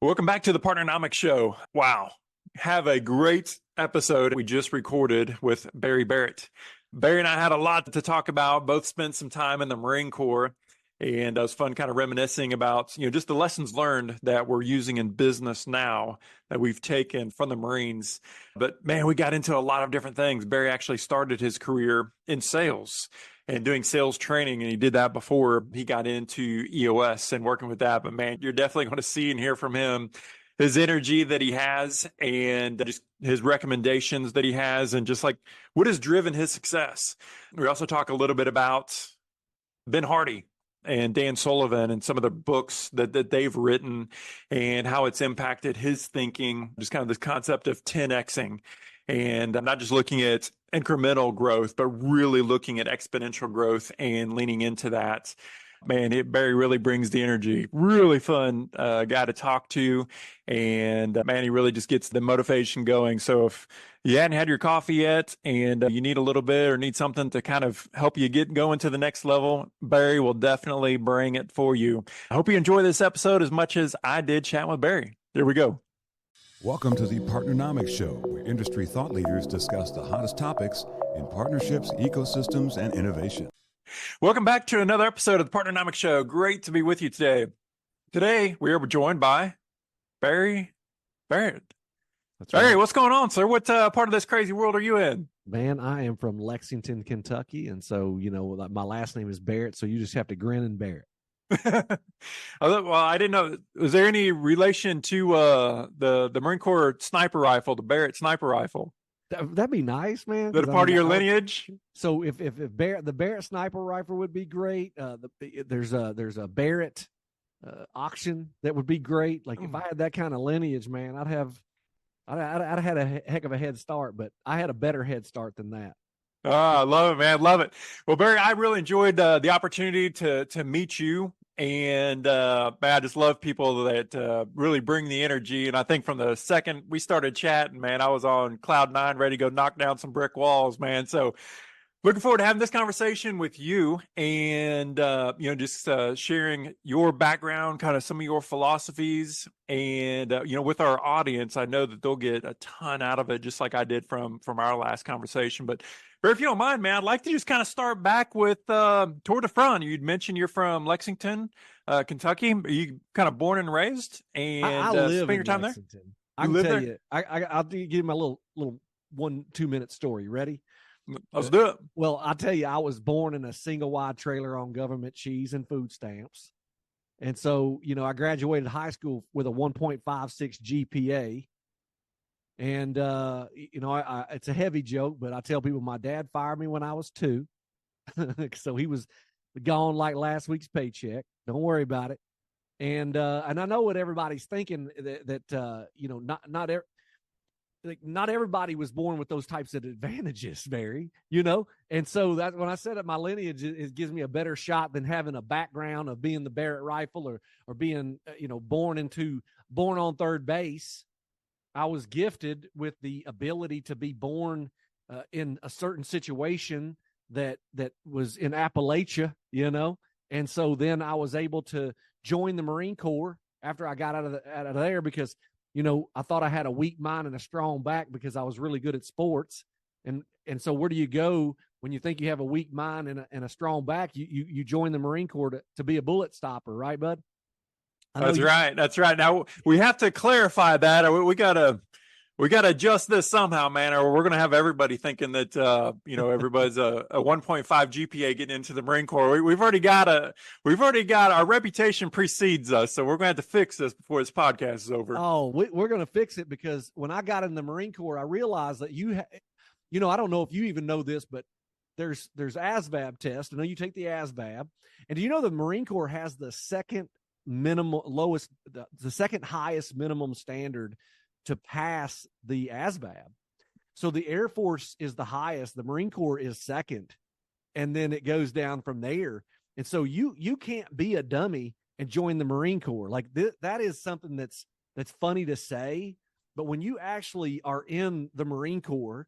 Welcome back to the Partnernomics show. Wow. Have a great episode we just recorded with Barrett. Barry and I had a lot to talk about, both spent some time in the Marine Corps, and it was fun kind of reminiscing about, just the lessons learned that we're using in business now that we've taken from the Marines. But man, we got into a lot of different things. Barry actually started his career in sales and doing sales training, and he did that before he got into EOS and working with that. But man, you're definitely going to see and hear from him his energy that he has and just his recommendations that he has and just like what has driven his success. We also talk a little bit about Ben Hardy and Dan Sullivan and some of the books that they've written and how it's impacted his thinking, just kind of this concept of 10Xing. And I'm not just looking at incremental growth, but really looking at exponential growth and leaning into that. Man, Barry really brings the energy. Really fun guy to talk to. And man, he really just gets the motivation going. So if you hadn't had your coffee yet and you need a little bit or need something to kind of help you get going to the next level, Barry will definitely bring it for you. I hope you enjoy this episode as much as I did chatting with Barry. There we go. Welcome to the Partnernomics show, where industry thought leaders discuss the hottest topics in partnerships, ecosystems, and innovation. Welcome back to another episode of the Partnernomics show. Great to be with you today. Today, we are joined by Barrett. That's right. Barry, what's going on, sir? What part of this crazy world are you in? Man, I am from Lexington, Kentucky. And so, my last name is Barrett. So you just have to grin and bear it. Well, I didn't know. Was there any relation to the Marine Corps sniper rifle, the Barrett sniper rifle? That'd be nice, man. Is that a part of your lineage? So if Barrett, the Barrett sniper rifle would be great. There's a Barrett auction that would be great. Like if I had that kind of lineage, man, I'd have had a heck of a head start, but I had a better head start than that. I love it, man. Love it. Well, Barry, I really enjoyed the opportunity to meet you. And man, I just love people that really bring the energy. And I think from the second we started chatting, man, I was on cloud 9, ready to go knock down some brick walls, man. So looking forward to having this conversation with you and, just sharing your background, kind of some of your philosophies. And, with our audience, I know that they'll get a ton out of it, just like I did from our last conversation. But if you don't mind, man, I'd like to just kind of start back with Tour de France. You'd mentioned you're from Lexington, Kentucky. Are you kind of born and raised? And I live spend your time Lexington. there? I can tell you. I'll give you my little 1-2 minute story. Ready? Let's do it. Well, I'll tell you, I was born in a single wide trailer on government cheese and food stamps. And so, I graduated high school with a 1.56 GPA. And, it's a heavy joke, but I tell people my dad fired me when I was 2. So he was gone like last week's paycheck. Don't worry about it. And I know what everybody's thinking not everybody was born with those types of advantages, Barry, And so that when I said that my lineage, it gives me a better shot than having a background of being the Barrett rifle or being, born on third base. I was gifted with the ability to be born in a certain situation that was in Appalachia, And so then I was able to join the Marine Corps after I got out of there because, I thought I had a weak mind and a strong back because I was really good at sports. And so where do you go when you think you have a weak mind and a strong back? You join the Marine Corps to be a bullet stopper, right, bud? That's right. Now we have to clarify that. We gotta adjust this somehow, man, or we're going to have everybody thinking that, everybody's a 1.5 GPA getting into the Marine Corps. We've already got our reputation precedes us. So we're going to have to fix this before this podcast is over. Oh, we're going to fix it because when I got in the Marine Corps, I realized that I don't know if you even know this, but there's ASVAB test. I know you take the ASVAB, and do you know the Marine Corps has the second highest minimum standard to pass the ASVAB. So the Air Force is the highest, the Marine Corps is second, and then it goes down from there. And so you can't be a dummy and join the Marine Corps. Like that is something that's funny to say, but when you actually are in the Marine Corps,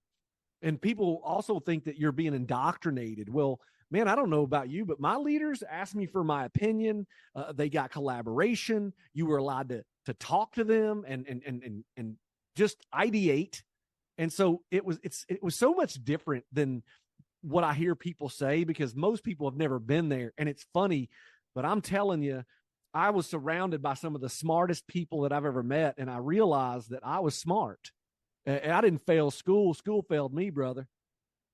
and people also think that you're being indoctrinated. Well, man, I don't know about you, but my leaders asked me for my opinion. They got collaboration. You were allowed talk to them and just ideate. And so it was so much different than what I hear people say, because most people have never been there. And it's funny, but I'm telling you, I was surrounded by some of the smartest people that I've ever met. And I realized that I was smart. And I didn't fail school. School failed me, brother.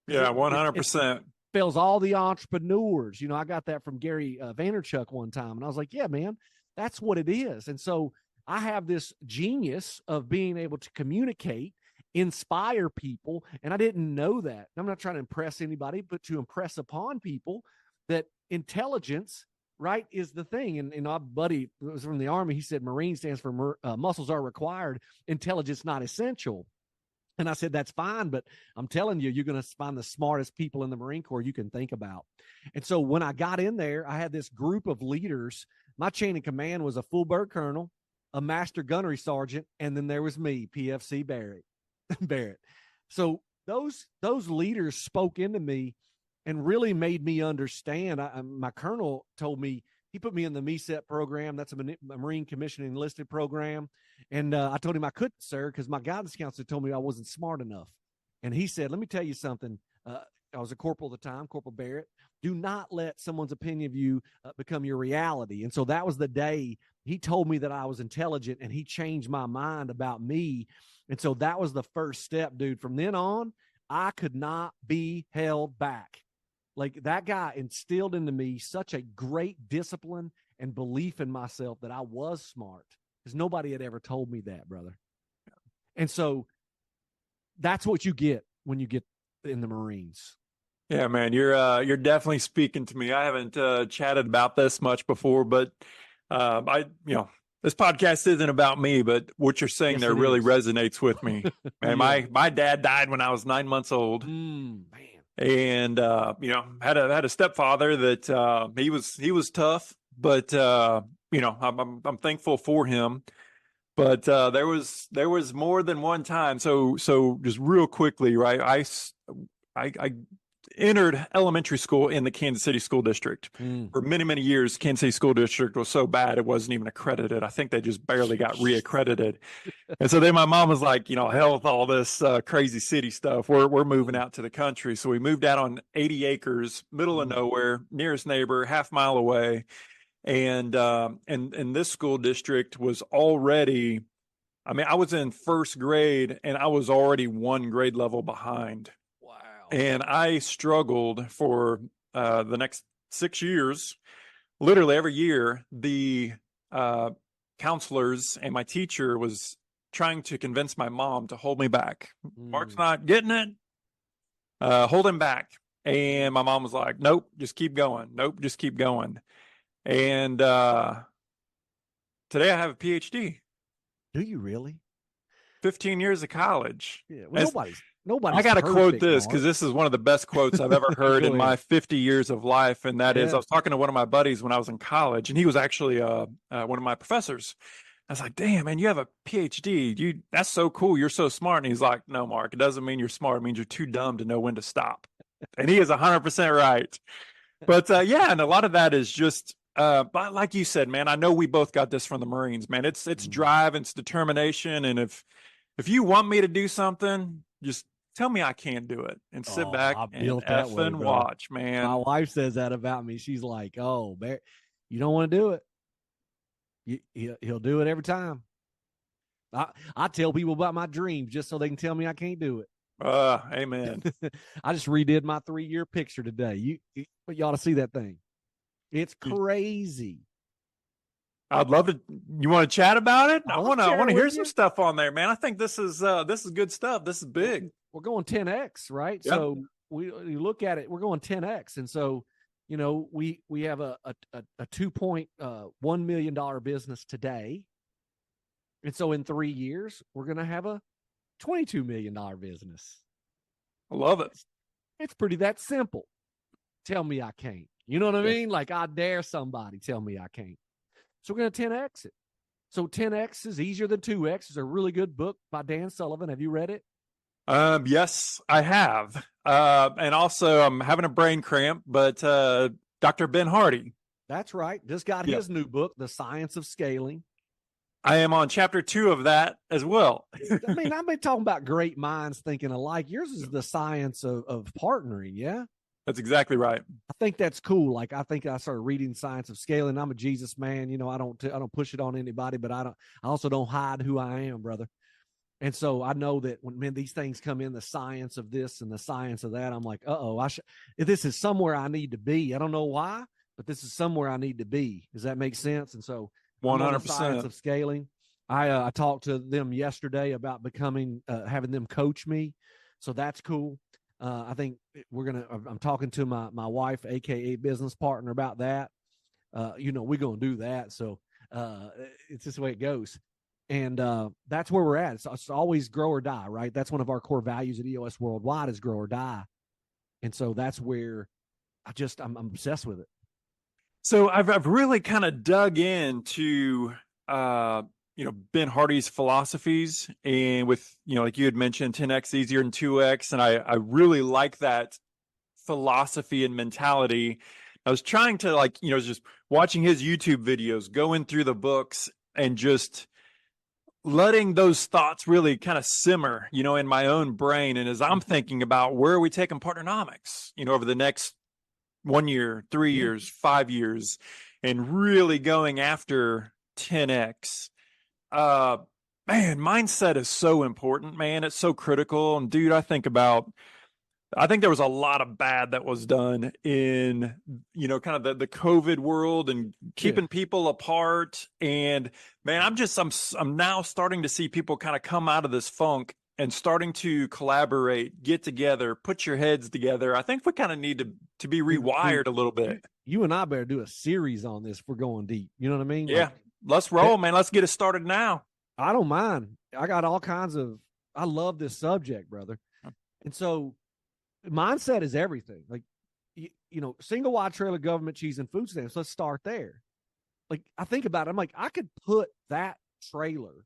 Yeah, 100%. Fails all the entrepreneurs. I got that from Gary Vaynerchuk one time. And I was like, yeah, man, that's what it is. And so I have this genius of being able to communicate, inspire people. And I didn't know that. I'm not trying to impress anybody, but to impress upon people that intelligence, right, is the thing. And our buddy was from the Army. He said Marine stands for muscles are required, intelligence not essential. And I said, that's fine, but I'm telling you, you're going to find the smartest people in the Marine Corps you can think about. And so when I got in there, I had this group of leaders. My chain of command was a full bird colonel, a master gunnery sergeant, and then there was me, PFC Barrett. So those leaders spoke into me and really made me understand. My colonel told me, he put me in the MECEP program. That's a Marine Commissioning Enlisted program. And I told him I couldn't, sir, because my guidance counselor told me I wasn't smart enough. And he said, let me tell you something. I was a corporal at the time, Corporal Barrett. Do not let someone's opinion of you become your reality. And so that was the day he told me that I was intelligent, and he changed my mind about me. And so that was the first step, dude. From then on, I could not be held back. Like, that guy instilled into me such a great discipline and belief in myself that I was smart, because nobody had ever told me that, brother. And so that's what you get when you get in the Marines. Yeah, man, you're definitely speaking to me. I haven't chatted about this much before, but this podcast isn't about me, but what you're saying there really resonates with me. Man, my dad died when I was 9 months old. Man. And had a stepfather that he was tough, but I'm thankful for him. But there was more than one time. So just real quickly, right? I entered elementary school in the Kansas City School District. For many, many years. Kansas City School District was so bad it wasn't even accredited. I think they just barely got reaccredited. And so then my mom was like, hell with all this crazy city stuff. We're moving out to the country. So we moved out on 80 acres, middle of nowhere, nearest neighbor, half mile away. And this school district was already, I was in first grade and I was already one grade level behind. And I struggled for the next 6 years. Literally every year, the counselors and my teacher was trying to convince my mom to hold me back. Mark's not getting it. Hold him back. And my mom was like, nope, just keep going. Nope, just keep going. And today I have a PhD. Do you really? 15 years of college. Yeah, well, nobody's I got to quote this Mark, because this is one of the best quotes I've ever heard in my 50 years of life. And that is, I was talking to one of my buddies when I was in college, and he was actually one of my professors. I was like, damn, man, you have a PhD. That's so cool. You're so smart. And he's like, no, Mark, it doesn't mean you're smart. It means you're too dumb to know when to stop. And he is 100% right. But and a lot of that is just, but like you said, man, I know we both got this from the Marines, man. It's drive, it's determination. And if you want me to do something, just tell me I can't do it and sit back and effing watch, man. My wife says that about me. She's like, oh, Barrett, you don't want to do it. He'll do it every time. I tell people about my dreams just so they can tell me I can't do it. Amen. I just redid my 3-year picture today. You ought to see that thing. It's crazy. I'd love to. You want to chat about it? I want to hear some stuff on there, man. I think this is good stuff. This is big. We're going 10x, right? Yep. So you look at it, we're going 10x, and so we have a $2.1 million business today, and so in 3 years we're going to have a $22 million business. I love it. It's pretty that simple. Tell me I can't. You know what I mean? Like, I dare somebody tell me I can't. So we're going to 10X it. So 10X is easier than 2X. It's a really good book by Dan Sullivan. Have you read it? Yes, I have. And also I'm having a brain cramp, but Dr. Ben Hardy. That's right. Just got his new book, The Science of Scaling. I am on chapter 2 of that as well. I mean, I've been talking about great minds thinking alike. Yours is the science of partnering. Yeah. That's exactly right. I think that's cool. Like, I think I started reading Science of Scaling. I'm a Jesus man. You know, I don't push it on anybody, but I also don't hide who I am, brother. And so I know that when these things come in, the science of this and the science of that, I'm like, this is somewhere I need to be. I don't know why, but this is somewhere I need to be. Does that make sense? And so 100%. Science of Scaling. I talked to them yesterday about having them coach me. So that's cool. I think I'm talking to my wife, AKA business partner, about that. We're going to do that. So it's just the way it goes. And that's where we're at. It's always grow or die, right? That's one of our core values at EOS Worldwide is grow or die. And so that's where I'm obsessed with it. So I've really kind of dug into, Ben Hardy's philosophies, and with, like you had mentioned, 10X easier than 2X. And I really like that philosophy and mentality. I was trying to just watching his YouTube videos, going through the books and just letting those thoughts really kind of simmer, in my own brain. And as I'm thinking about where are we taking Partnernomics, over the next 1 year, 3 years, 5 years, and really going after 10X, mindset is so important, man. It's so critical. And dude, I think there was a lot of bad that was done in, kind of the COVID world and keeping people apart. And man, I'm now starting to see people kind of come out of this funk and starting to collaborate, get together, put your heads together. I think we kind of need to be rewired a little bit. You and I better do a series on this if we're going deep. You know what I mean? Yeah. Let's roll, man. Let's get it started now. I don't mind. I got all kinds I love this subject, brother. And so mindset is everything. Like, single wide trailer, government cheese, and food stamps. Let's start there. Like, I think about it. I'm like, I could put that trailer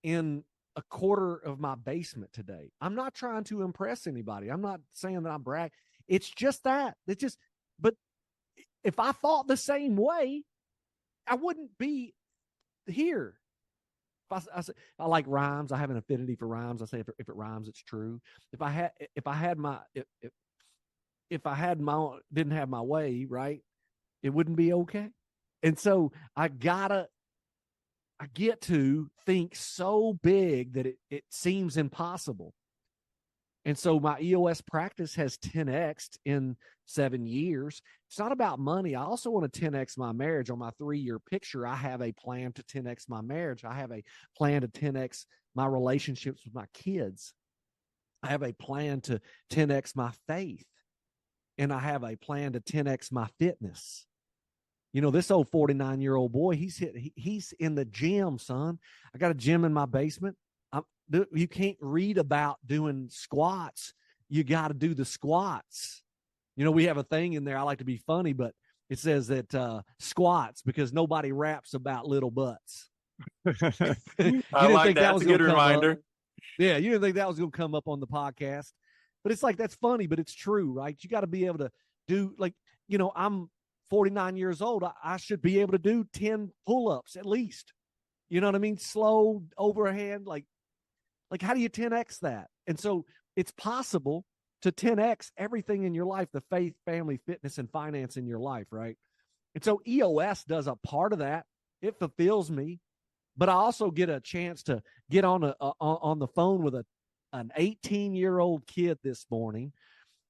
in a quarter of my basement today. I'm not trying to impress anybody. I'm not saying that I'm bragging. It's just that. But if I thought the same way, I wouldn't be here. I like rhymes. I have an affinity for rhymes. I say if it rhymes, it's true. If I didn't have my way, right, it wouldn't be okay. And so I get to think so big that it seems impossible. And so my EOS practice has 10X'd in 7 years. It's not about money. I also want to 10X my marriage. On my 3-year picture, I have a plan to 10X my marriage. I have a plan to 10X my relationships with my kids. I have a plan to 10X my faith. And I have a plan to 10X my fitness. This old 49-year-old boy, he's in the gym, son. I got a gym in my basement. You can't read about doing squats. You got to do the squats. We have a thing in there. I like to be funny, but it says that squats because nobody raps about little butts. I like that. That's a good reminder. Yeah, you didn't think that was going to come up on the podcast, but it's like, that's funny, but it's true, right? You got to be able to do, I'm 49 years old. I should be able to do 10 pull-ups at least. You know what I mean? Slow overhand, like how do you 10X that? And so it's possible to 10X everything in your life, the faith, family, fitness, and finance in your life, right? And so EOS does a part of that. It fulfills me, but I also get a chance to get on the phone with an 18-year-old kid this morning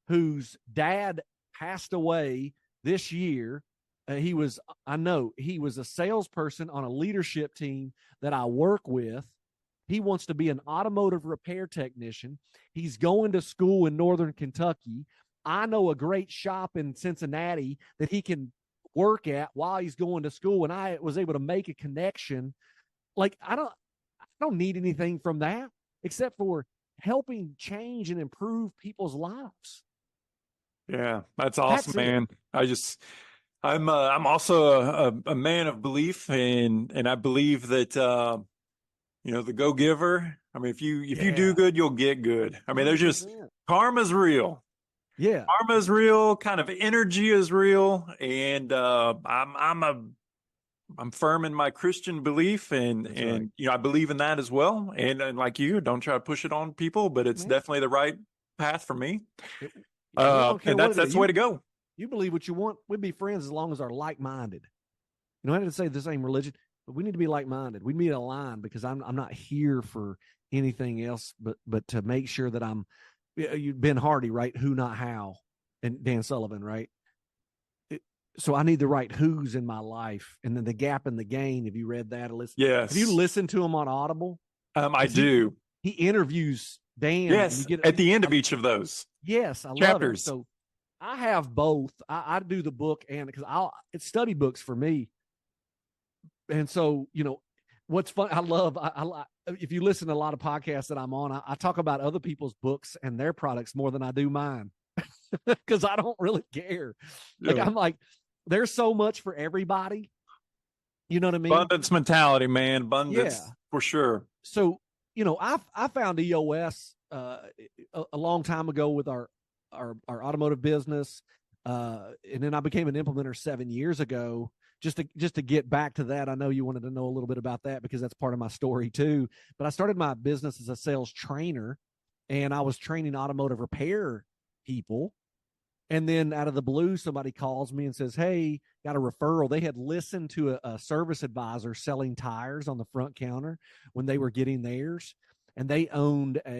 whose dad passed away this year. He was a salesperson on a leadership team that I work with. He wants to be an automotive repair technician. He's going to school in Northern Kentucky. I know a great shop in Cincinnati that he can work at while he's going to school. And I was able to make a connection. Like, I don't need anything from that except for helping change and improve people's lives. Yeah, that's awesome, man. I'm also a man of belief, and I believe that the go-giver. I mean, if you do good, you'll get good. I mean, there's just karma's real. Yeah, karma's real. Kind of energy is real, and I'm I'm firm in my Christian belief, and That's right. I believe in that as well. And like you, don't try to push it on people, but it's Man, definitely the right path for me. it, we don't care And what it that's is. the way to go. You believe what you want. We'd be friends as long as we're like-minded. You know, I didn't say the same religion, but we need to be like-minded. We need to align, because I'm not here for anything else, but to make sure that I'm. Ben Hardy, right? Who, not how, and Dan Sullivan, right? So I need the right who's in my life, and then the gap in the gain. Have you read that? Yes. Have you listened to him on Audible? I do. He interviews Dan. Yes. And you get at the end of each of those. Yes, I chapters. love it. So I have both. I do the book, and because it's study books for me. And so, what's fun, I love, I if you listen to a lot of podcasts that I'm on, I talk about other people's books and their products more than I do mine, because I don't really care. Like, I'm like, there's so much for everybody. You know what I mean? Abundance mentality, man. Abundance, for sure. So, I found EOS a long time ago with our automotive business. And then I became an implementer 7 years ago. Just to get back to that, I know you wanted to know a little bit about that, because that's part of my story too. But I started my business as a sales trainer, and I was training automotive repair people. And then out of the blue, somebody calls me and says, "Hey, got a referral." They had listened to a service advisor selling tires on the front counter when they were getting theirs. And they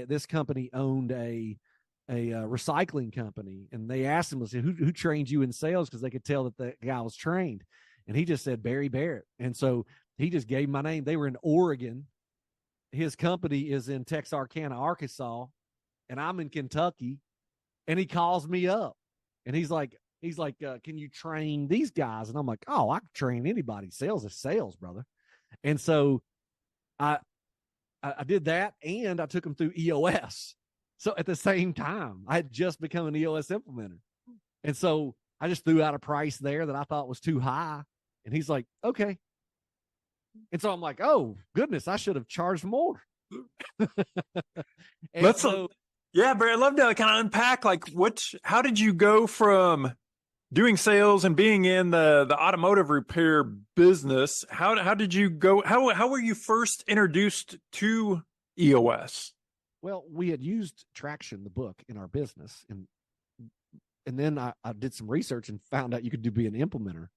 this company owned a recycling company. And they asked him, who trained you in sales? Because they could tell that the guy was trained. And he just said, Barrett. And so he just gave my name. They were in Oregon. His company is in Texarkana, Arkansas, and I'm in Kentucky. And he calls me up, and he's like, can you train these guys? And I'm like, oh, I can train anybody. Sales is sales, brother. And so I did that, and I took him through EOS. So at the same time, I had just become an EOS implementer. And so I just threw out a price there that I thought was too high. And he's like, okay. And so I'm like, oh, goodness, I should have charged more. Yeah, Barry, I'd love to kind of unpack, like, how did you go from doing sales and being in the automotive repair business? How did you go? How were you first introduced to EOS? Well, we had used Traction, the book, in our business. And then I did some research and found out you could be an implementer.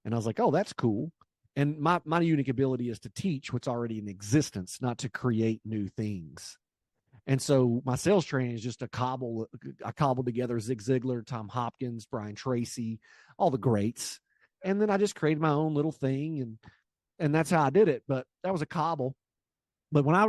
And I was like, oh, that's cool. And my unique ability is to teach what's already in existence, not to create new things. And so my sales training is just I cobbled together Zig Ziglar, Tom Hopkins, Brian Tracy, all the greats. And then I just created my own little thing, and that's how I did it. But that was a cobble. But when I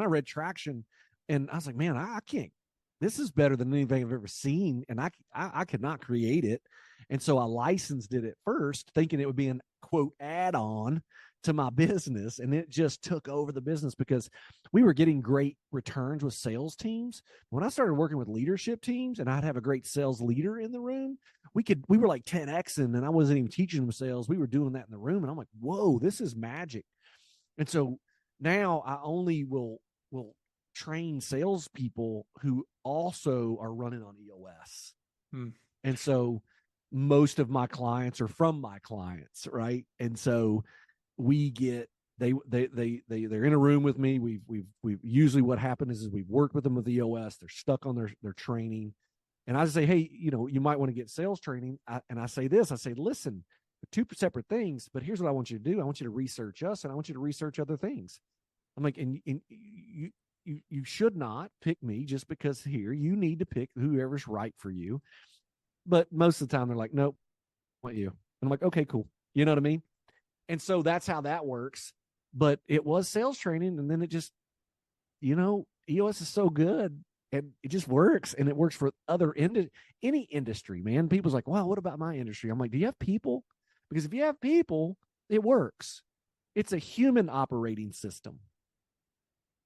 read Traction, and I was like, man, I can't. This is better than anything I've ever seen, and I could not create it. And so I licensed it at first, thinking it would be an, quote, add-on to my business. And it just took over the business, because we were getting great returns with sales teams. When I started working with leadership teams, and I'd have a great sales leader in the room, we were like 10Xing, and I wasn't even teaching them sales. We were doing that in the room. And I'm like, whoa, this is magic. And so now I only will train salespeople who also are running on EOS. And so most of my clients are from my clients, right? And so we get they're in a room with me. We've usually, what happened is we've worked with them with EOS. They're stuck on their training, and I just say, hey, you might want to get sales training. And I say, listen, two separate things, but here's what I want you to do. I want you to research us, and I want you to research other things. I'm like, and you should not pick me just because here. You need to pick whoever's right for you. But most of the time they're like, nope, I want you. And I'm like, okay, cool. You know what I mean? And so that's how that works. But it was sales training, and then it just, EOS is so good, and it just works, and it works for any industry, man. People's like, well, what about my industry? I'm like, do you have people? Because if you have people, it works. It's a human operating system.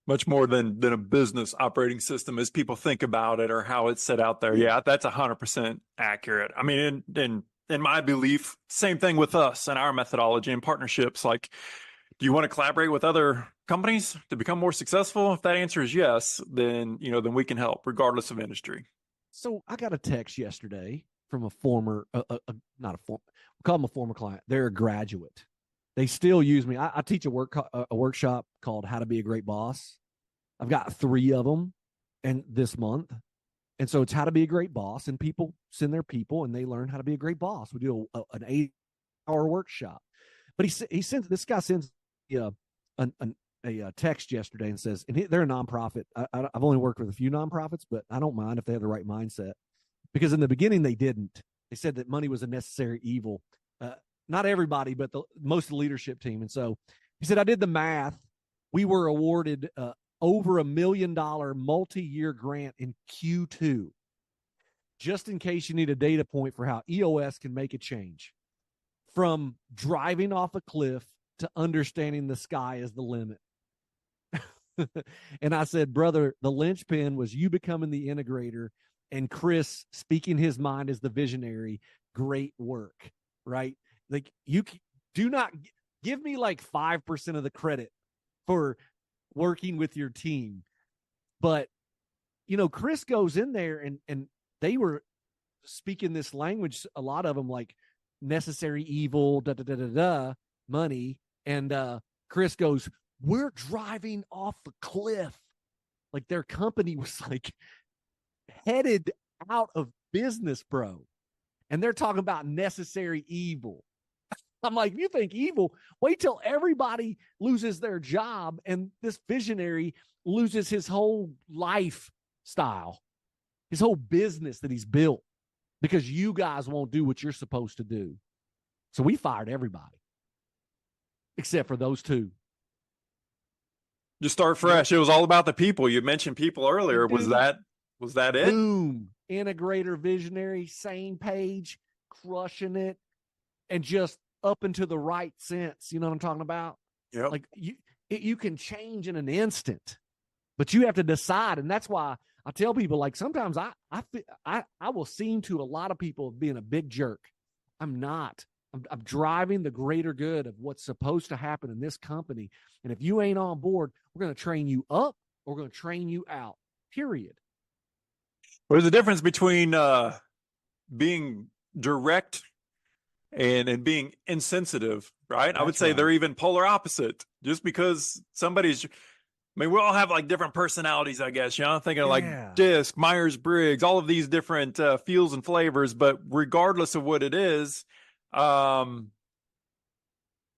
Much more than a business operating system as people think about it, or how it's set out there. Yeah, that's 100% accurate. I mean, in my belief, same thing with us and our methodology and partnerships. Like, do you want to collaborate with other companies to become more successful? If that answer is yes, then we can help regardless of industry. So I got a text yesterday from a former, we'll call him a former client. They're a graduate. They still use me. I teach a workshop called How to Be a Great Boss. I've got 3 of them and this month. And so it's how to be a great boss, and people send their people and they learn how to be a great boss. We do an 8-hour workshop. But this guy sends me a text yesterday and says, and they're a nonprofit. I've only worked with a few nonprofits, but I don't mind if they have the right mindset, because in the beginning they didn't. They said that money was a necessary evil. Not everybody, but most of the leadership team. And so he said, I did the math. We were awarded over $1 million multi-year grant in Q2, just in case you need a data point for how EOS can make a change from driving off a cliff to understanding the sky is the limit. And I said, brother, the linchpin was you becoming the integrator and Chris speaking his mind as the visionary. Great work, right? Like, you do not give me like 5% of the credit for working with your team. But, Chris goes in there and they were speaking this language, a lot of them, like necessary evil, money. And Chris goes, we're driving off a cliff. Like, their company was like headed out of business, bro. And they're talking about necessary evil. I'm like, if you think evil, wait till everybody loses their job and this visionary loses his whole lifestyle, his whole business that he's built, because you guys won't do what you're supposed to do. So we fired everybody except for those 2. Just start fresh. It was all about the people. You mentioned people earlier. Dude, was that it? Boom. Integrator, visionary, same page, crushing it, and just up into the right sense. You know what I'm talking about? Yeah. Like, you can change in an instant, but you have to decide. And that's why I tell people, like, sometimes I will seem to a lot of people of being a big jerk. I'm not. I'm driving the greater good of what's supposed to happen in this company. And if you ain't on board, we're going to train you up or we're going to train you out, period. There's a difference between being direct and being insensitive, right? That's I would say right. they're even polar opposite. Just because we all have like different personalities, I guess. I'm thinking like DISC, Myers-Briggs, all of these different feels and flavors. But regardless of what it is, know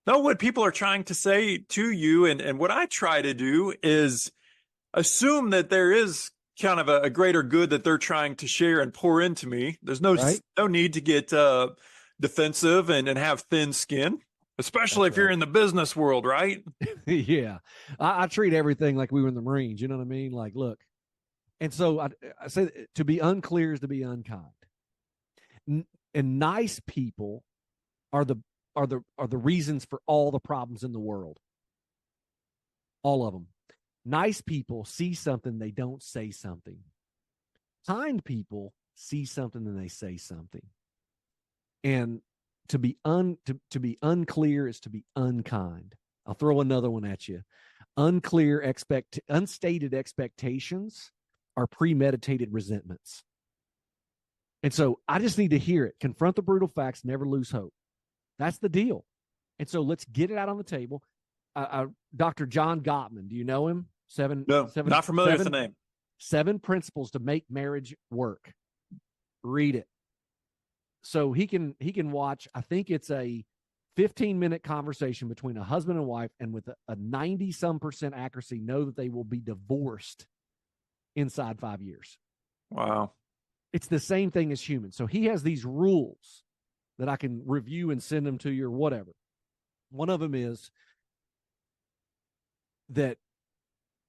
what people are trying to say to you. And what I try to do is assume that there is kind of a greater good that they're trying to share and pour into me. There's no need to get defensive and have thin skin, especially if you're in the business world, right? Yeah. I treat everything like we were in the Marines. You know what I mean? Like, look. And so I say to be unclear is to be unkind. And nice people are the reasons for all the problems in the world. All of them. Nice people see something, they don't say something. Kind people see something and they say something. And to be unclear is to be unkind. I'll throw another one at you. Unstated expectations are premeditated resentments. And so I just need to hear it. Confront the brutal facts, never lose hope. That's the deal. And so let's get it out on the table. Dr. John Gottman, do you know him? Not familiar with the name. 7 principles to make marriage work. Read it. So he can watch, I think it's a 15-minute conversation between a husband and wife, and with a 90-some% accuracy, know that they will be divorced inside 5 years. Wow. It's the same thing as humans. So he has these rules that I can review and send them to you or whatever. One of them is that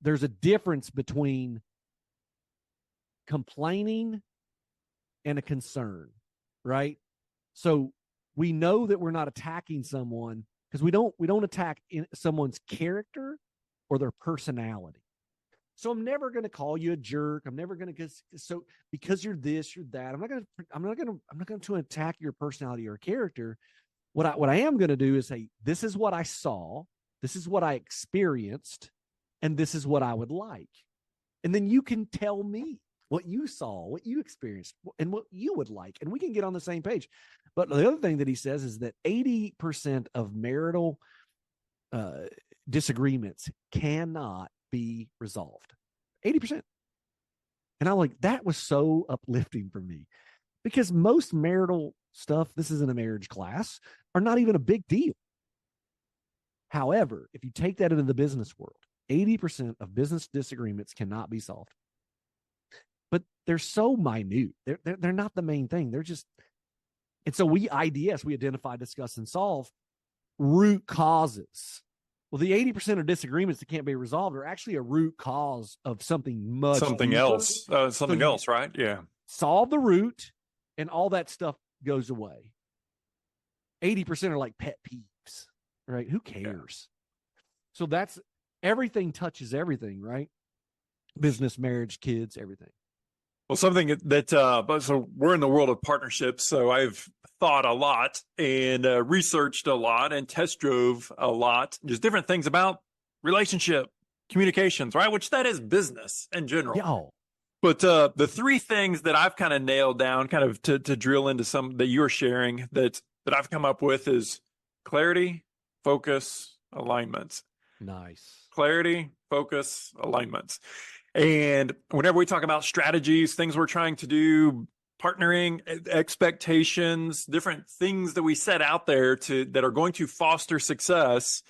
there's a difference between complaining and a concern, right? So we know that we're not attacking someone because we don't attack someone's character or their personality. So I'm never going to call you a jerk. I'm never going to because you're this, you're that. I'm not going to attack your personality or character. What I am going to do is say, this is what I saw, this is what I experienced, and this is what I would like. And then you can tell me what you saw, what you experienced, and what you would like, and we can get on the same page. But the other thing that he says is that 80% of marital disagreements cannot be resolved. 80%. And I'm like, that was so uplifting for me, because most marital stuff, this isn't a marriage class, are not even a big deal. However, if you take that into the business world, 80% of business disagreements cannot be solved. But they're so minute. They're not the main thing. They're just, and so we identify, discuss, and solve root causes. Well, the 80% of disagreements that can't be resolved are actually a root cause of something much something deeper. else. Something else, right? Yeah. Solve the root, and all that stuff goes away. 80% are like pet peeves, right? Who cares? Yeah. So that's, everything touches everything, right? Business, marriage, kids, everything. Well, something that, so we're in the world of partnerships. So I've thought a lot and researched a lot and test drove a lot, just different things about relationship, communications, right? Which that is business in general. Yeah. But the three things that I've kind of nailed down, kind of to drill into some that you're sharing that I've come up with is clarity, focus, alignment. Nice. Clarity, focus, alignment. And whenever we talk about strategies, things we're trying to do, partnering, expectations, different things that we set out there that are going to foster success,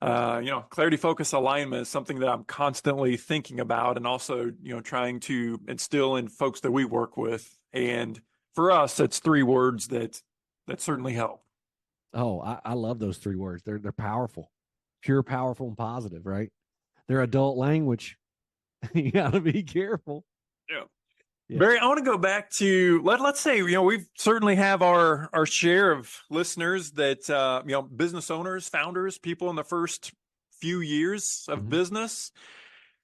clarity, focus, alignment is something that I'm constantly thinking about, and also, trying to instill in folks that we work with. And for us, it's three words that certainly help. Oh, I love those three words. They're powerful, pure, powerful, and positive, right? They're adult language. You got to be careful. Yeah. Barry, I want to go back to, let's say, we certainly have our share of listeners that, business owners, founders, people in the first few years of business.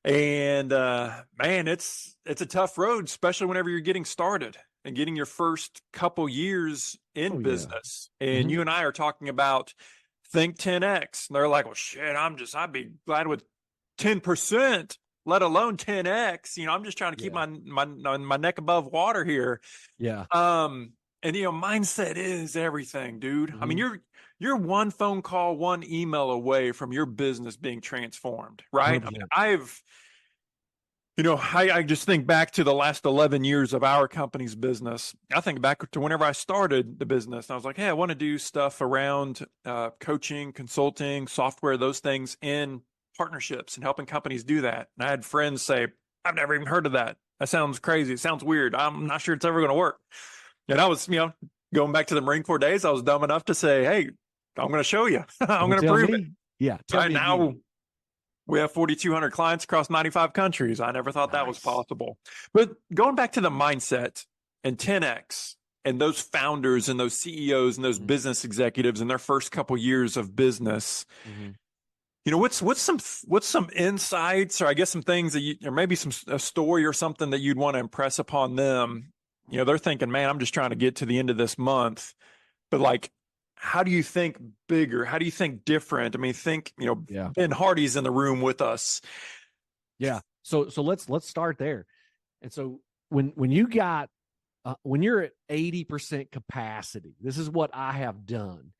And, man, it's a tough road, especially whenever you're getting started and getting your first couple years in business. Yeah. And you and I are talking about think 10X. And they're like, well, shit, I'd be glad with 10%. Let alone 10X. I'm just trying to keep my neck above water here. Yeah. And mindset is everything, dude. I mean, you're one phone call, one email away from your business being transformed, right? 100%. I mean, I just think back to the last 11 years of our company's business. I think back to whenever I started the business, and I was like, hey, I want to do stuff around coaching, consulting, software, those things in partnerships and helping companies do that. And I had friends say, I've never even heard of that. That sounds crazy. It sounds weird. I'm not sure it's ever going to work. And I was, going back to the Marine Corps days, I was dumb enough to say, hey, I'm going to show you. I'm going to prove it. Yeah. Right now, we have 4,200 clients across 95 countries. I never thought that was possible. But going back to the mindset and 10X and those founders and those CEOs and those business executives in their first couple years of business, what's some insights, or I guess some things that or maybe a story or something that you'd want to impress upon them? They're thinking, man, I'm just trying to get to the end of this month, but like, how do you think bigger? How do you think different? I mean, Ben Hardy's in the room with us. Yeah. So let's start there. And so when you got when you're at 80% capacity, this is what I have done.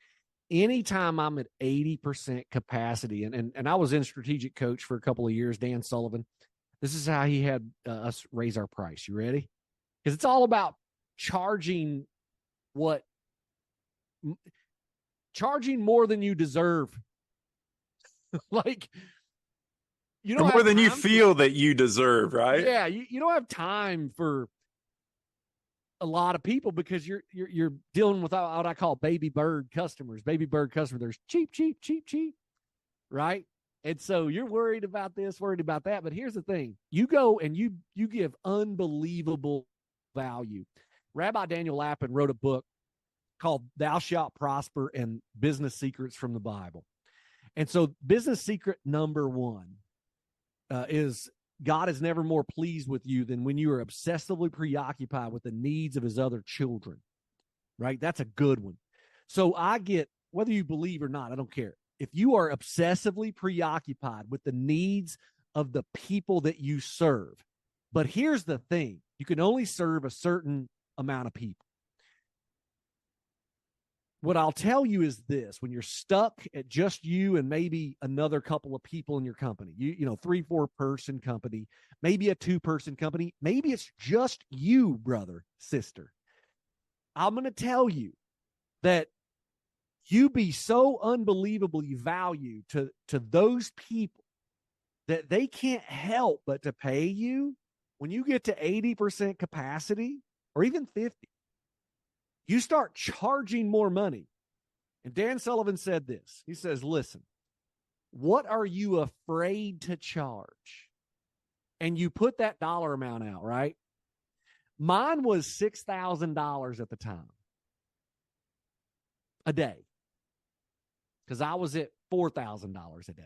Anytime I'm at 80% capacity, and I was in strategic coach for a couple of years, Dan Sullivan, this is how he had us raise our price. You ready? Because it's all about charging more than you deserve. Like, more than you feel that you deserve, right? Yeah. You don't have time for a lot of people because you're dealing with what I call baby bird customers. Baby bird customers, there's cheap, right? And so you're worried about this, worried about that. But here's the thing: you go and you give unbelievable value. Rabbi Daniel Lapin wrote a book called "Thou Shalt Prosper" and Business Secrets from the Bible. And so, business secret number one is, God is never more pleased with you than when you are obsessively preoccupied with the needs of his other children, right? That's a good one. So I get, whether you believe or not, I don't care. If you are obsessively preoccupied with the needs of the people that you serve, but here's the thing, you can only serve a certain amount of people. What I'll tell you is this: when you're stuck at just you and maybe another couple of people in your company, you know, 3-4 person company, maybe a 2-person company, maybe it's just you, brother, sister. I'm going to tell you that you be so unbelievably valued to those people that they can't help but to pay you when you get to 80% capacity or even 50. You start charging more money. And Dan Sullivan said this. He says, listen, what are you afraid to charge? And you put that dollar amount out, right? Mine was $6,000 at the time, a day, because I was at $4,000 a day.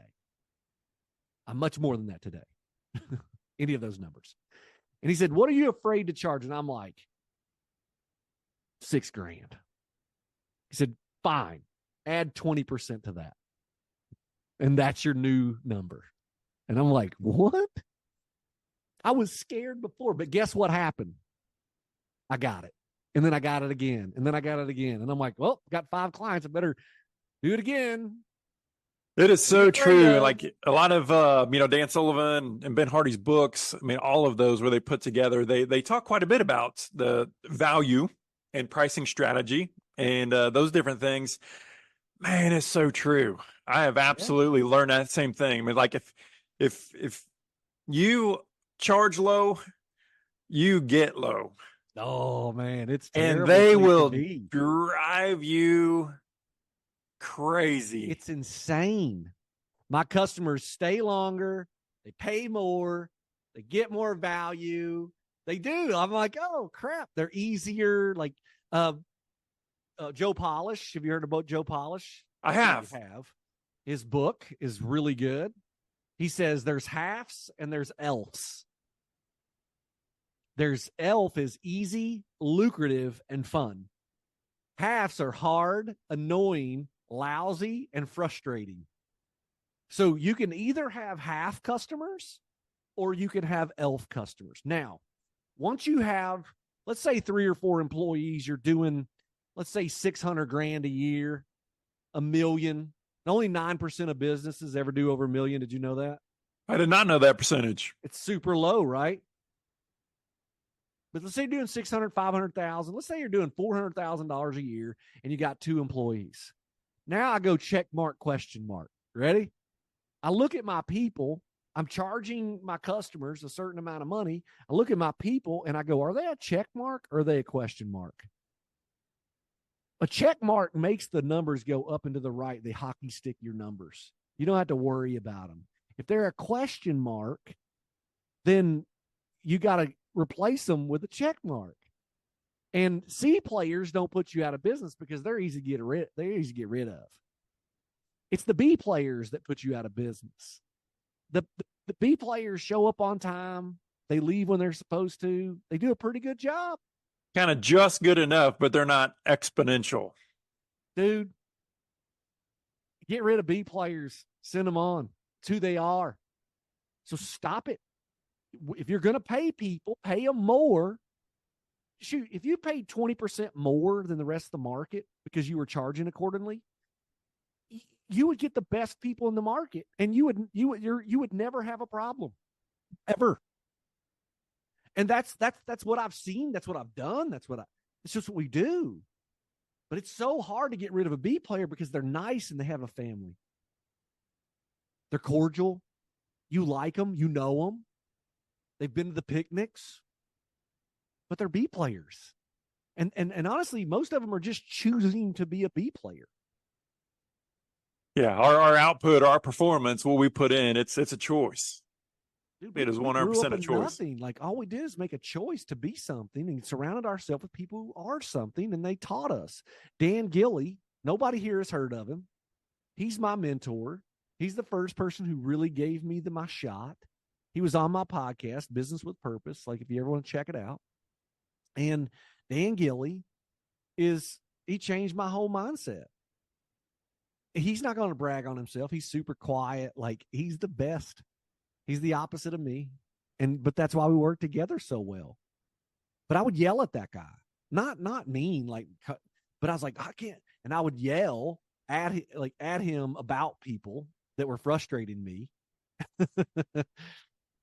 I'm much more than that today, any of those numbers. And he said, what are you afraid to charge? And I'm like, $6,000. He said, fine, add 20% to that. And that's your new number. And I'm like, what? I was scared before, but guess what happened? I got it. And then I got it again. And then I got it again. And I'm like, well, got 5 clients. I better do it again. It is so true. Like a lot of, Dan Sullivan and Ben Hardy's books, I mean, all of those where they put together, they talk quite a bit about the value and pricing strategy and those different things. Man, it's so true. I have absolutely learned that same thing. I mean, like if you charge low, you get low. Oh man, it's terrible. And they will drive you crazy. It's insane. My customers stay longer, they pay more, they get more value. They do. I'm like, oh crap, they're easier. Like Joe Polish. Have you heard about Joe Polish? I have. His book is really good. He says there's halves and there's elves. There's elf is easy, lucrative, and fun. Halves are hard, annoying, lousy, and frustrating. So you can either have half customers or you can have elf customers. Now, once you have, let's say 3 or 4 employees, you're doing, let's say $600,000 a year, $1 million. Only 9% of businesses ever do over $1 million. Did you know that? I did not know that percentage. It's super low, right? But let's say you're doing 600, 500,000. Let's say you're doing $400,000 a year and you got 2 employees. Now I go check mark, question mark. Ready? I look at my people. I'm charging my customers a certain amount of money. I look at my people and I go, are they a check mark or are they a question mark? A check mark makes the numbers go up and to the right. They hockey stick your numbers. You don't have to worry about them. If they're a question mark, then you got to replace them with a check mark. And C players don't put you out of business because they're easy to get rid of. It's the B players that put you out of business. The B players show up on time. They leave when they're supposed to. They do a pretty good job. Kind of just good enough, but they're not exponential. Dude, get rid of B players. Send them on. It's who they are. So stop it. If you're going to pay people, pay them more. Shoot, if you paid 20% more than the rest of the market because you were charging accordingly, you would get the best people in the market, and you would never have a problem, ever. And that's what I've seen. That's what I've done. It's just what we do. But it's so hard to get rid of a B player because they're nice and they have a family. They're cordial. You like them. You know them. They've been to the picnics, but they're B players. And honestly, most of them are just choosing to be a B player. Yeah, our output, our performance, what we put in, it's a choice. Dude, it is 100% a choice. Nothing. Like all we did is make a choice to be something and surrounded ourselves with people who are something, and they taught us. Dan Gilly, nobody here has heard of him. He's my mentor. He's the first person who really gave me my shot. He was on my podcast, Business with Purpose. Like if you ever want to check it out. And Dan Gilly he changed my whole mindset. He's not going to brag on himself. He's super quiet. Like he's the best. He's the opposite of me. But that's why we work together so well. But I would yell at that guy. Not mean, like, but I was like, I can't. and I would yell at him about people that were frustrating me.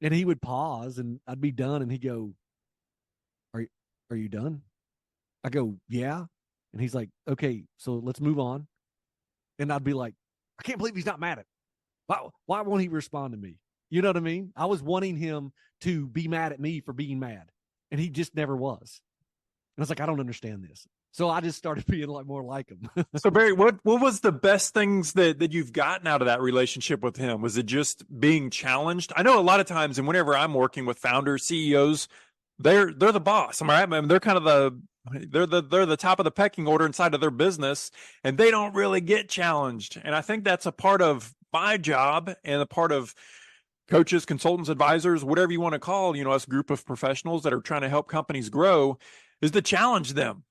And he would pause, and I'd be done, and he'd go, are you done? I go, yeah. And he's like, okay, so let's move on. And I'd be like, I can't believe he's not mad at me. Why won't he respond to me? You know what I mean? I was wanting him to be mad at me for being mad, and he just never was. And I was like, I don't understand this. So I just started being more like him. So Barry, what was the best things that you've gotten out of that relationship with him? Was it just being challenged? I know a lot of times, and whenever I'm working with founders, CEOs, they're the boss. Am I right? I mean, they're kind of they're the top of the pecking order inside of their business, and they don't really get challenged. And I think that's a part of my job and a part of coaches, consultants, advisors, whatever you want to call, us group of professionals that are trying to help companies grow, is to challenge them.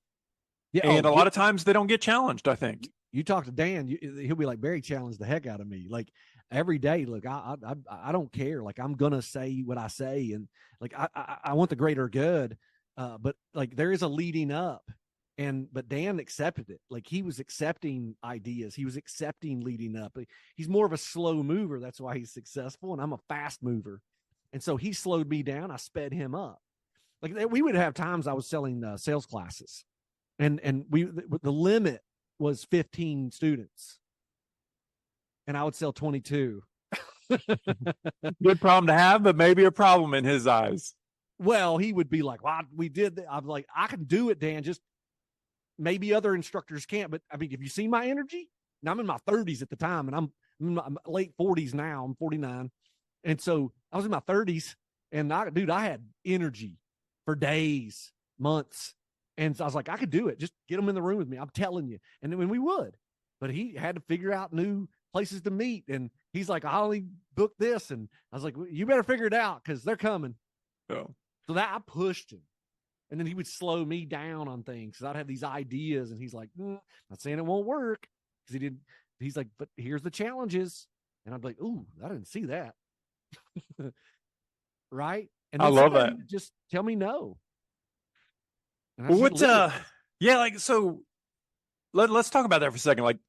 Yeah, and a lot of times they don't get challenged, I think. You talk to Dan, he'll be like, Barry challenged the heck out of me. Like every day, look, I don't care. Like I'm going to say what I say. And like, I want the greater good. But like there is a leading up, but Dan accepted it. Like he was accepting ideas. He was accepting leading up. He's more of a slow mover. That's why he's successful. And I'm a fast mover. And so he slowed me down. I sped him up. Like we would have times I was selling sales classes. And the limit was 15 students, and I would sell 22. Good problem to have, but maybe a problem in his eyes. Well, he would be like, "Well, we did that." I'm like, "I can do it, Dan. Just maybe other instructors can't." But I mean, have you seen my energy? Now I'm in my 30s at the time, and I'm in my late 40s now. I'm 49, and so I was in my 30s, and I had energy for days, months. And so I was like, I could do it. Just get them in the room with me. I'm telling you. And then we would. But he had to figure out new places to meet. And he's like, I only booked this. And I was like, well, you better figure it out because they're coming. Oh. So that I pushed him. And then he would slow me down on things because I'd have these ideas. And he's like, not saying it won't work. Because he's like, but here's the challenges. And I'd be like, ooh, I didn't see that. Right? And I love that. Just tell me no. Well, so let's talk about that for a second. Like,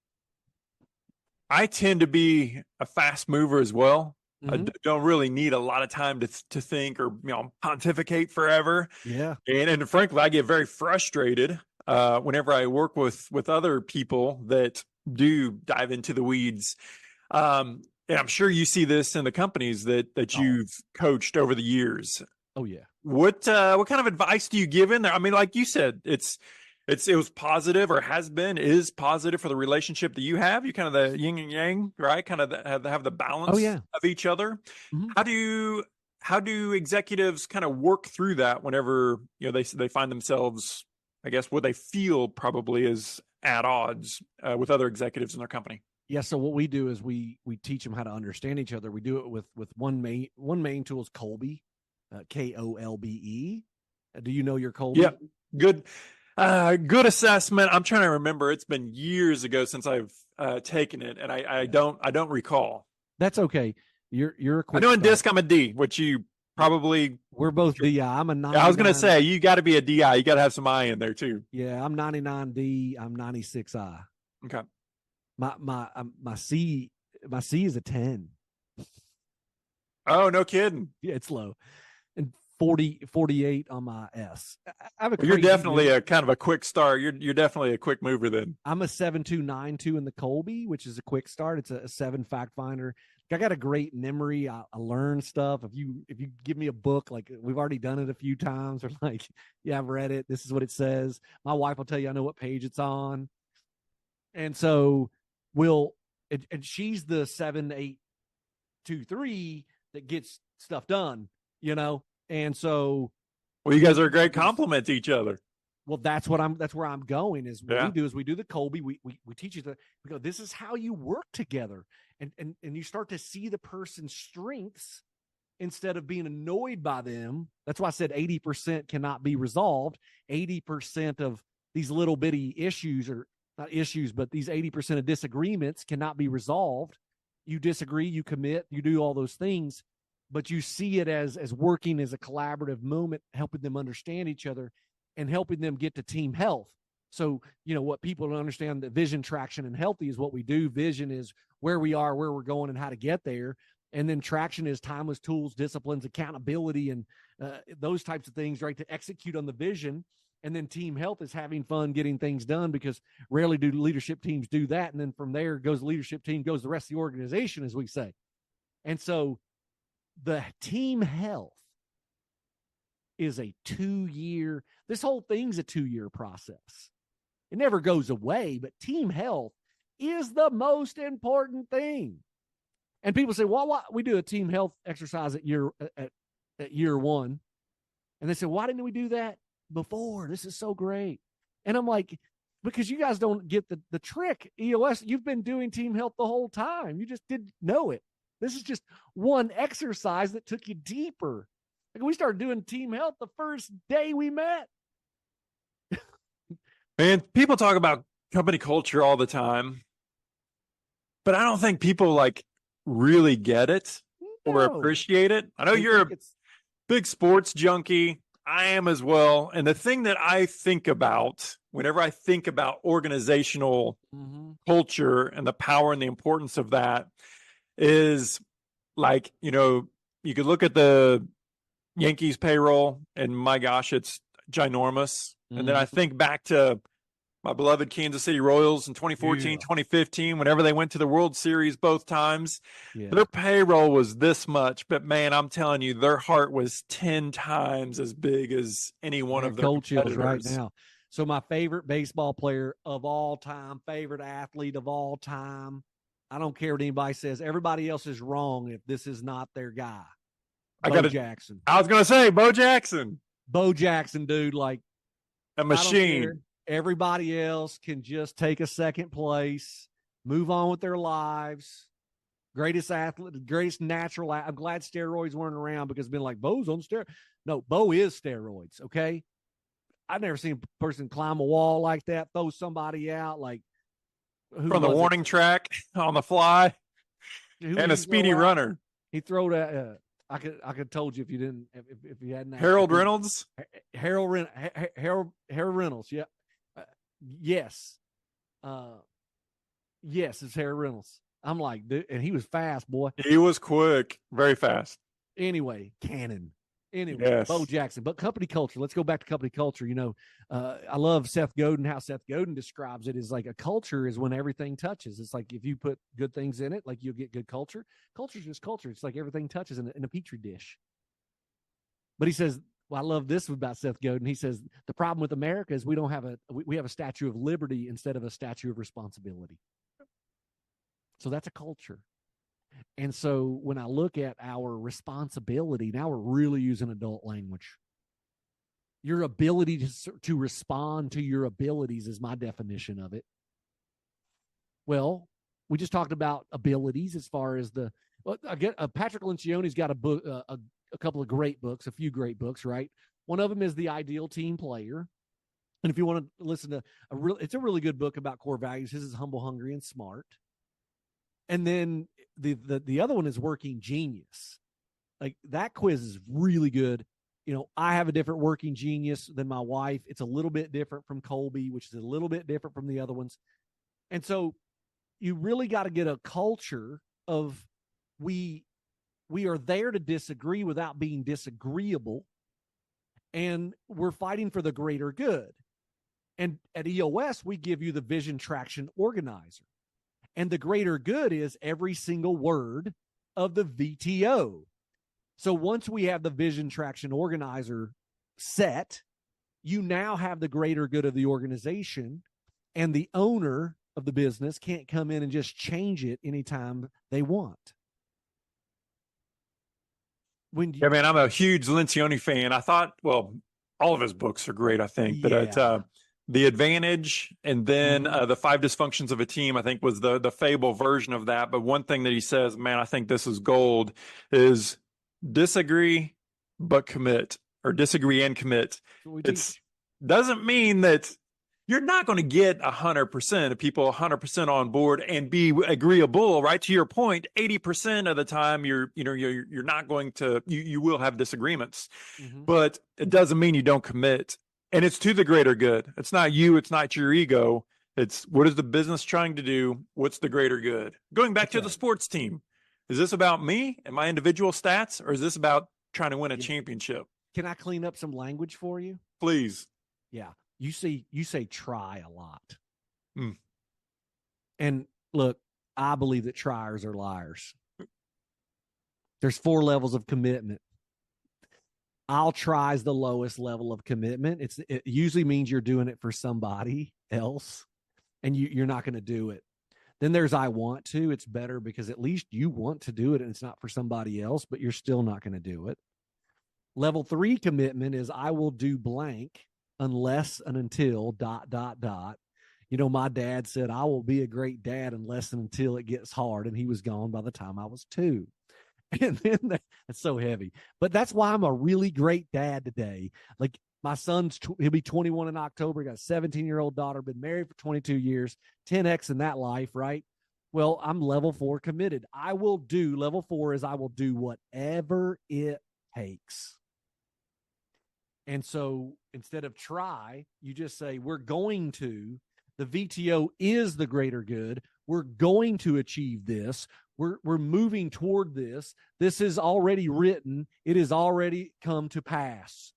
I tend to be a fast mover as well. Mm-hmm. I don't really need a lot of time to think or pontificate forever. Yeah, and frankly, I get very frustrated whenever I work with other people that do dive into the weeds. And I'm sure you see this in the companies that you've coached over the years. Oh yeah. What kind of advice do you give in there? I mean, like you said, it was positive or is positive for the relationship that you have. You kind of the yin and yang, right? Kind of have the balance of each other. Mm-hmm. How do executives kind of work through that whenever they find themselves, I guess, what they feel probably is at odds with other executives in their company? Yeah. So what we do is we teach them how to understand each other. We do it with one main tool is Kolbe. Kolbe. Do you know your Kolbe? Yeah, good assessment. I'm trying to remember. It's been years ago since I've taken it, and I don't recall. That's okay. You're a quick I know in DISC I'm a D, which you probably. We're both DI. I'm a 99. I was going to say you got to be a DI. You got to have some I in there too. Yeah, I'm 99D. I'm 96I. Okay. My C is a 10. Oh, no kidding. Yeah, it's low. And 48 on my S. You're definitely a kind of a quick start. You're definitely a quick mover then. I'm a 7292 in the Kolbe, which is a quick start. It's a 7 fact finder. I got a great memory. I learn stuff. If you give me a book, like we've already done it a few times, or like, yeah, I've read it. This is what it says. My wife will tell you I know what page it's on. And so and she's the 7823 that gets stuff done, And so, well, you guys are a great compliment to each other. Well, that's where I'm going is what we do the Kolbe. We teach you we go, this is how you work together. And you start to see the person's strengths instead of being annoyed by them. That's why I said 80% cannot be resolved. 80% of these little bitty issues, or not issues, but these 80% of disagreements cannot be resolved. You disagree, you commit, you do all those things, but you see it as working as a collaborative moment, helping them understand each other and helping them get to team health. So, what people don't understand, that vision, traction, and healthy is what we do. Vision is where we are, where we're going, and how to get there. And then traction is timeless tools, disciplines, accountability, and those types of things, right, to execute on the vision. And then team health is having fun, getting things done, because rarely do leadership teams do that. And then from there goes the leadership team, goes the rest of the organization, as we say. And so the team health is a 2-year, this whole thing's a 2-year process. It never goes away, but team health is the most important thing. And people say, well, why? We do a team health exercise at year 1. And they say, why didn't we do that before? This is so great. And I'm like, because you guys don't get the trick. EOS, you've been doing team health the whole time. You just didn't know it. This is just one exercise that took you deeper. Like, we started doing team health the first day we met. Man, people talk about company culture all the time, but I don't think people like really get it or appreciate it. I know you're a big sports junkie. I am as well. And the thing that I think about whenever I think about organizational culture and the power and the importance of that is, like, you could look at the Yankees payroll and my gosh, it's ginormous. And then I think back to my beloved Kansas City Royals in 2014, 2015, whenever they went to the World Series both times. Their payroll was this much, but man, I'm telling you, their heart was 10 times as big as any one of their cold chills competitors. Right now. So my favorite baseball player of all time, favorite athlete of all time, I don't care what anybody says. Everybody else is wrong if this is not their guy. Bo Jackson. I was going to say Bo Jackson. Bo Jackson, dude, like a machine. Everybody else can just take a second place, move on with their lives. Greatest athlete, greatest natural. I'm glad steroids weren't around, because it's been like, Bo's on steroids. No, Bo is steroids, okay? I've never seen a person climb a wall like that, throw somebody out. Like, from the warning track on the fly, and a speedy runner. He threw that. I could told you if you didn't, if you hadn't. Harold Reynolds. Harold Reynolds. Yeah. Yes. Yes, it's Harold Reynolds. I'm like, dude, and he was fast, boy. He was quick, very fast. Anyway, cannon. Anyway, yes. Bo Jackson. But company culture, let's go back to company culture. I love Seth Godin, how Seth Godin describes it is like a culture is when everything touches. It's like if you put good things in it, like you'll get good culture. Culture is just culture. It's like everything touches in a petri dish. But he says, well, I love this about Seth Godin. He says, the problem with America is we have a statue of liberty instead of a statue of responsibility. So that's a culture. And so when I look at our responsibility, now we're really using adult language. Your ability to respond to your abilities is my definition of it. Well, we just talked about abilities as far as Patrick Lencioni's got a book, a couple of great books, a few great books, right? One of them is The Ideal Team Player. And if you want to listen to it's a really good book about core values. His is Humble, Hungry, and Smart. And then the other one is Working Genius. Like, that quiz is really good. I have a different working genius than my wife. It's a little bit different from Colby, which is a little bit different from the other ones. And so you really got to get a culture of we are there to disagree without being disagreeable. And we're fighting for the greater good. And at EOS, we give you the vision traction organizer. And the greater good is every single word of the VTO. So once we have the vision traction organizer set, you now have the greater good of the organization, and the owner of the business can't come in and just change it anytime they want. Yeah, man, I'm a huge Lencioni fan. I thought, well, all of his books are great, I think. But it's The Advantage, and then The 5 Dysfunctions of a Team, I think, was the fable version of that. But one thing that he says, man, I think this is gold, is disagree but commit, or disagree and commit. It doesn't mean that you're not going to get 100% of people 100% on board and be agreeable, right? To your point, 80% of the time you're not going to, you will have disagreements, but it doesn't mean you don't commit. And it's to the greater good. It's not you. It's not your ego. It's what is the business trying to do? What's the greater good? Going back to the sports team. Is this about me and my individual stats, or is this about trying to win a championship? Can I clean up some language for you? Please. Yeah. You say try a lot. Mm. And look, I believe that triers are liars. There's 4 levels of commitment. I'll try is the lowest level of commitment. It usually means you're doing it for somebody else and you're not going to do it. Then there's I want to. It's better because at least you want to do it and it's not for somebody else, but you're still not going to do it. Level 3 commitment is I will do blank unless and until ... You know, my dad said, I will be a great dad unless and until it gets hard. And he was gone by the time I was 2. And then that's so heavy. But that's why I'm a really great dad today. Like my son's, he'll be 21 in October. He got a 17-year-old daughter, been married for 22 years, 10X in that life, right? Well, I'm level 4 committed. Level 4 is I will do whatever it takes. And so instead of try, you just say, we're going to. The VTO is the greater good. We're going to achieve this. We're moving toward this. This is already written. It has already come to pass.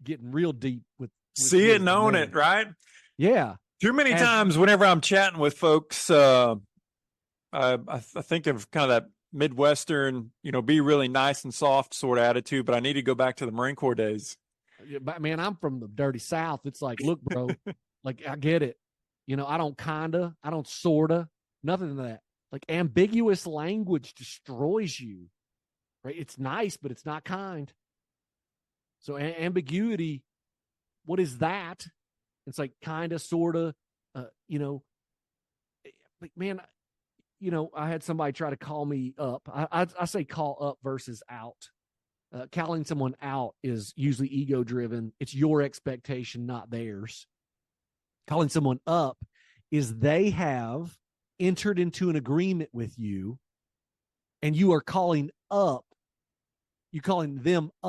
Getting real deep with see it and own it, right? Yeah. Too many times whenever I'm chatting with folks, I think of kind of that Midwestern, be really nice and soft sort of attitude, but I need to go back to the Marine Corps days. But man, I'm from the dirty South. It's like, look, bro, like I get it. I don't I don't sorta, nothing of that. Like ambiguous language destroys you, right? It's nice, but it's not kind. So ambiguity, what is that? It's like kind of, sort of, like, man, I had somebody try to call me up. I say call up versus out. Calling someone out is usually ego driven. It's your expectation, not theirs. Calling someone up is they have entered into an agreement with you and you are calling them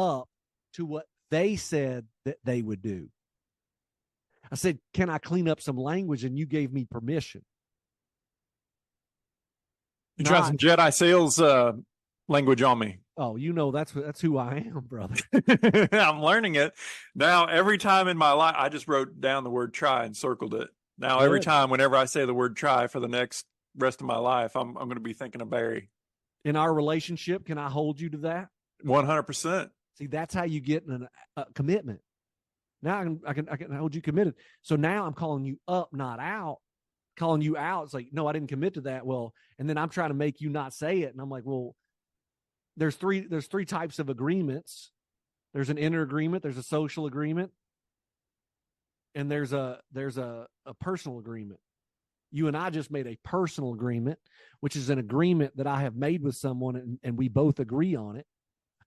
up to what they said that they would do. I said, can I clean up some language? And you gave me permission. You tried some Jedi sales language on me. Oh, that's who I am, brother. I'm learning it. Now, every time in my life, I just wrote down the word try and circled it. Now, every time, whenever I say the word try for the next rest of my life, I'm going to be thinking of Barry. In our relationship, can I hold you to that? 100%. See, that's how you get a commitment. Now I can hold you committed. So now I'm calling you up, not out. Calling you out. It's like, no, I didn't commit to that. Well, and then I'm trying to make you not say it. And I'm like, well, there's three types of agreements. There's an inner agreement, there's a social agreement, and there's a personal agreement. You and I just made a personal agreement, which is an agreement that I have made with someone and we both agree on it.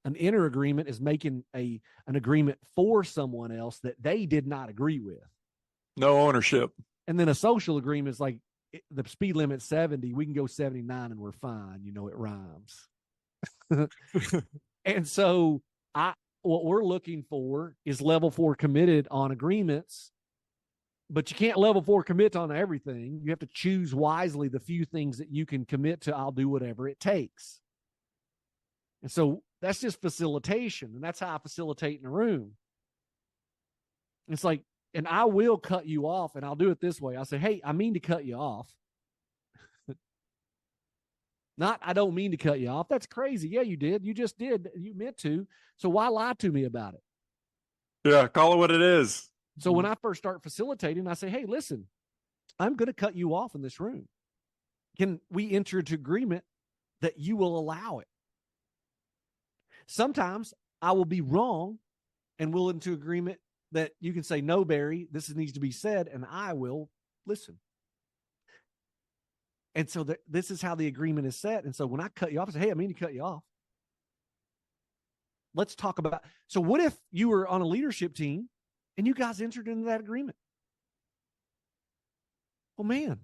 An inner agreement is making an agreement for someone else that they did not agree with. No ownership. And then a social agreement is like the speed limit's 70, we can go 79 and we're fine. It rhymes. And so what we're looking for is level 4 committed on agreements, but you can't level 4 commit on everything. You have to choose wisely the few things that you can commit to. I'll do whatever it takes. And so that's just facilitation. And that's how I facilitate in a room. It's like, and I will cut you off, and I'll do it this way. I'll say, hey, I mean to cut you off. Not, I don't mean to cut you off. That's crazy. Yeah, you did. You just did. You meant to. So why lie to me about it? Yeah, call it what it is. So when I first start facilitating, I say, hey, listen, I'm going to cut you off in this room. Can we enter into agreement that you will allow it? Sometimes I will be wrong and we'll into agreement that you can say, no, Barry, this needs to be said, and I will listen. And so this is how the agreement is set. And so when I cut you off, I say, hey, I mean to cut you off. Let's talk about, so what if you were on a leadership team and you guys entered into that agreement? Well, man,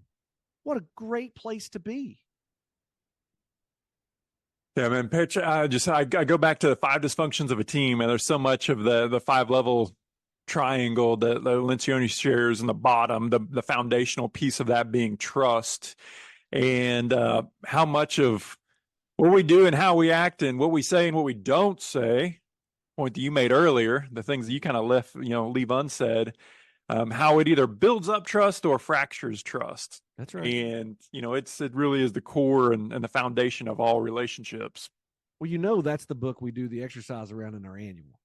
what a great place to be. Yeah, man. Pitch. I go back to the 5 dysfunctions of a team, and there's so much of the 5-level triangle that Lencioni shares in the bottom, the foundational piece of that being trust, and how much of what we do and how we act and what we say and what we don't say. Point that you made earlier, the things that you kind of leave unsaid, how it either builds up trust or fractures trust. That's right. And, it really is the core and the foundation of all relationships. Well, that's the book we do the exercise around in our annual.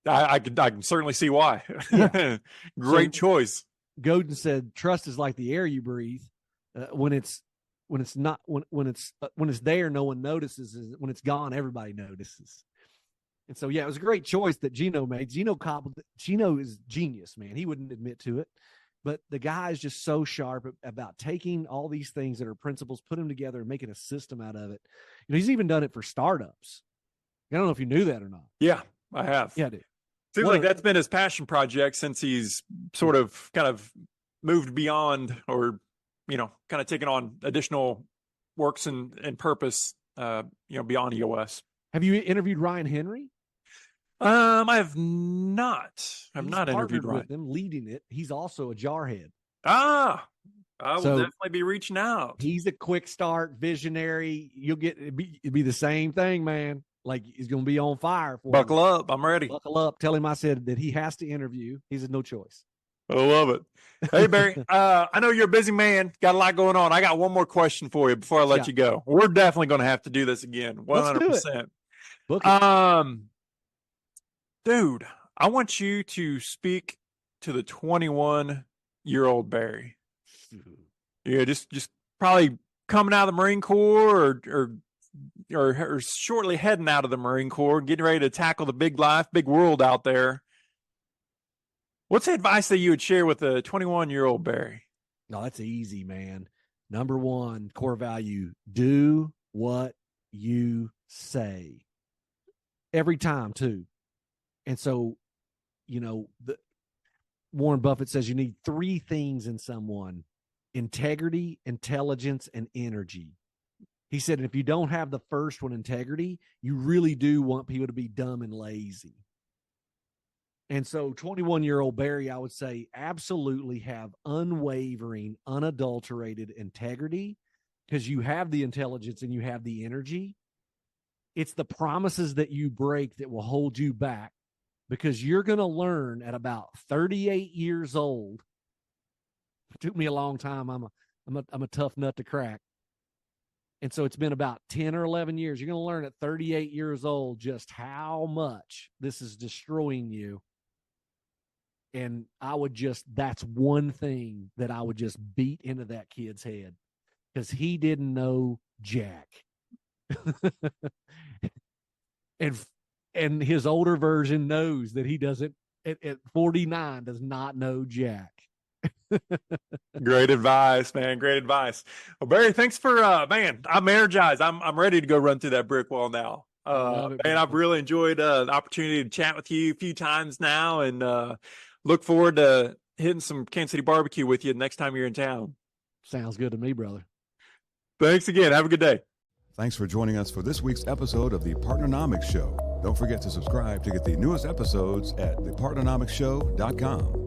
I can certainly see why. Yeah. Great choice. Godin said, trust is like the air you breathe. When it's there, no one notices. When it's gone, everybody notices. And so, yeah, it was a great choice that Gino made. Gino is genius, man. He wouldn't admit to it. But the guy is just so sharp about taking all these things that are principles, putting them together and making a system out of it. He's even done it for startups. I don't know if you knew that or not. Yeah, I have. Yeah, dude. Seems like that's been his passion project since he's sort of kind of moved beyond or, kind of taken on additional works and purpose, beyond EOS. Have you interviewed Ryan Henry? I have not. I've not interviewed Ryan. With him, leading it. He's also a jarhead. I will definitely be reaching out. He's a quick start visionary. You'll it'd be the same thing, man. Like he's going to be on fire. Buckle up. I'm ready. Buckle up. Tell him I said that he has to interview. He said no choice. I love it. Hey, Barry, I know you're a busy man. Got a lot going on. I got one more question for you before I let you go. We're definitely going to have to do this again. 100%. Dude, I want you to speak to the 21-year-old Barry. Yeah, just probably coming out of the Marine Corps or shortly heading out of the Marine Corps, getting ready to tackle the big life, big world out there. What's the advice that you would share with a 21-year-old Barry? No, that's easy, man. Number one, core value, do what you say. Every time, too. And so, Warren Buffett says you need 3 things in someone: integrity, intelligence, and energy. He said, if you don't have the first one, integrity, you really do want people to be dumb and lazy. And so 21-year-old Barry, I would say, absolutely have unwavering, unadulterated integrity, because you have the intelligence and you have the energy. It's the promises that you break that will hold you back, because you're going to learn at about 38 years old. It took me a long time. I'm a tough nut to crack. And so it's been about 10 or 11 years. You're going to learn at 38 years old just how much this is destroying you. And that's one thing that I would just beat into that kid's head, because he didn't know jack. And his older version knows that he doesn't, at 49, does not know jack. Great advice, man. Great advice. Well, Barry, thanks for, man, I'm energized. I'm ready to go run through that brick wall now. Man, I've really enjoyed the opportunity to chat with you a few times now, and look forward to hitting some Kansas City barbecue with you next time you're in town. Sounds good to me, brother. Thanks again. Have a good day. Thanks for joining us for this week's episode of the Partnernomics Show. Don't forget to subscribe to get the newest episodes at thepartnernomicsshow.com.